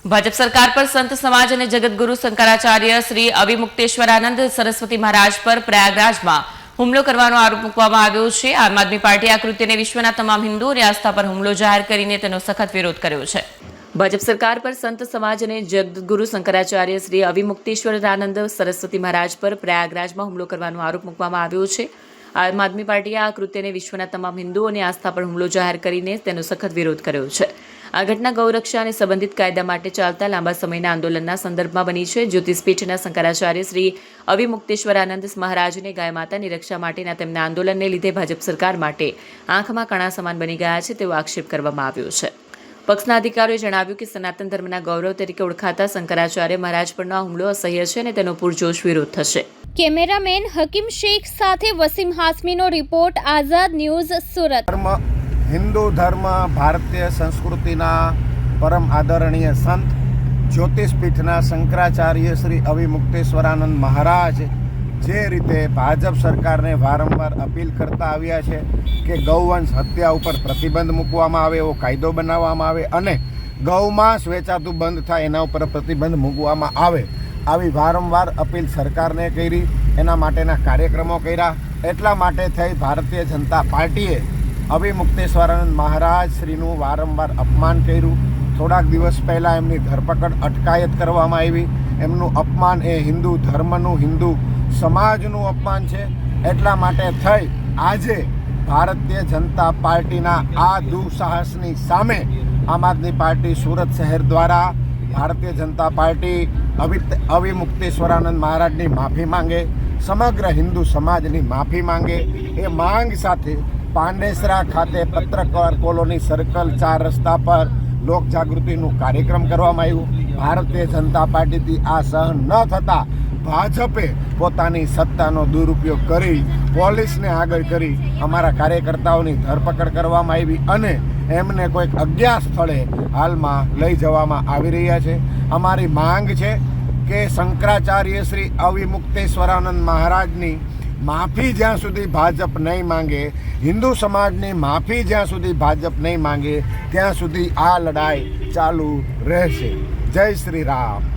ભાજપ સરકાર પર સંત સમાજ અને જગતગુરુ શંકરાચાર્ય શ્રી અવિમુક્તેશ્વરાનંદ સરસ્વતી મહારાજ પર પ્રયાગરાજમાં હુમલો કરવાનો આરોપ મૂકવામાં આવ્યો છે। આમ આદમી પાર્ટીએ આ કૃત્યને વિશ્વના તમામ હિન્દુઓની આસ્થા પર હુમલો જાહેર કરીને તેનો સખત વિરોધ કર્યો છે। ભાજપ સરકાર પર સંત સમાજ અને જગતગુરુ શંકરાચાર્ય શ્રી અવિમુક્તેશ્વરાનંદ સરસ્વતી મહારાજ પર પ્રયાગરાજમાં હુમલો કરવાનો આરોપ મૂકવામાં આવ્યો છે। આમ આદમી પાર્ટીએ આ કૃત્યને વિશ્વના તમામ હિન્દુઓની આસ્થા પર હુમલો જાહેર કરીને તેનો સખત વિરોધ કર્યો છે। આ ઘટના ગૌરક્ષા અને સંબંધિત કાયદા માટે ચાલતા લાંબા સમયના આંદોલનના સંદર્ભમાં બની છે। જ્યોતિષપીઠના શંકરાચાર્ય શ્રી અવિમુક્તેશ્વરાનંદ મહારાજને ગાય માતાની રક્ષા માટેના તેમના આંદોલનને લીધે ભાજપ સરકાર માટે આંખમાં કણા સમાન બની ગયા છે તેવો આક્ષેપ કરવામાં આવ્યો છે। પક્ષના અધિકારીઓએ જણાવ્યું કે સનાતન ધર્મના ગૌરવ તરીકે ઓળખાતા શંકરાચાર્ય મહારાજ પરનો આ હુમલો અસહ્ય છે અને તેનો પૂરજોશ વિરોધ થશે। કેમેરામેન હકીમ શેખ સાથે વસીમ હાસમીનો રિપોર્ટ, આઝાદ ન્યૂઝ, સુરત। હિન્દુ ધર્મ ભારતીય સંસ્કૃતિના પરમ આદરણીય સંત જ્યોતિષપીઠના શંકરાચાર્ય શ્રી અવિમુક્તેશ્વરાનંદ મહારાજ જે રીતે ભાજપ સરકારને વારંવાર અપીલ કરતા આવ્યા છે કે ગૌવંશ હત્યા ઉપર પ્રતિબંધ મૂકવામાં આવે, એવો કાયદો બનાવવામાં આવે અને ગૌમાંસ વેચાતું બંધ થાય એના ઉપર પ્રતિબંધ મૂકવામાં આવે, આવી વારંવાર અપીલ સરકારને કરી, એના માટેના કાર્યક્રમો કર્યા। એટલા માટે થઈ ભારતીય જનતા પાર્ટીએ અવિમુક્તેશ્વરાનંદ મહારાજ શ્રીનું વારંવાર અપમાન કર્યું। થોડાક દિવસ પહેલાં એમની ધરપકડ અટકાયત કરવામાં આવી। એમનું અપમાન એ હિન્દુ ધર્મનું, હિન્દુ સમાજનું અપમાન છે। એટલા માટે થઈ આજે ભારતીય જનતા પાર્ટીના આ દુઃસાહસની સામે આમ આદમી પાર્ટી સુરત શહેર દ્વારા ભારતીય જનતા પાર્ટી અવિમુક્તેશ્વરાનંદ મહારાજની માફી માંગે, સમગ્ર હિન્દુ સમાજની માફી માંગે, એ માંગ સાથે પાંડેસરા ખાતે પત્રકાર કોલોની સર્કલ 4 રસ્તા પર લોકજાગૃતિનું કાર્યક્રમ કરવામાં આવ્યું। ભારતીય જનતા પાર્ટીથી આ સહન ન થતાં ભાજપે પોતાની સત્તાનો દુરુપયોગ કરી પોલીસને આગળ કરી અમારા કાર્યકર્તાઓની ધરપકડ કરવામાં આવી અને એમને કોઈક અજ્ઞાત સ્થળે હાલમાં લઈ જવામાં આવી રહ્યા છે। અમારી માંગ છે કે શંકરાચાર્ય શ્રી અવિમુક્તેશ્વરાનંદ મહારાજની માફી જ્યાં સુધી ભાજપ નહીં માંગે, હિન્દુ સમાજની માફી જ્યાં સુધી ભાજપ નહીં માંગે, ત્યાં સુધી આ લડાઈ ચાલુ રહેશે। જય શ્રી રામ।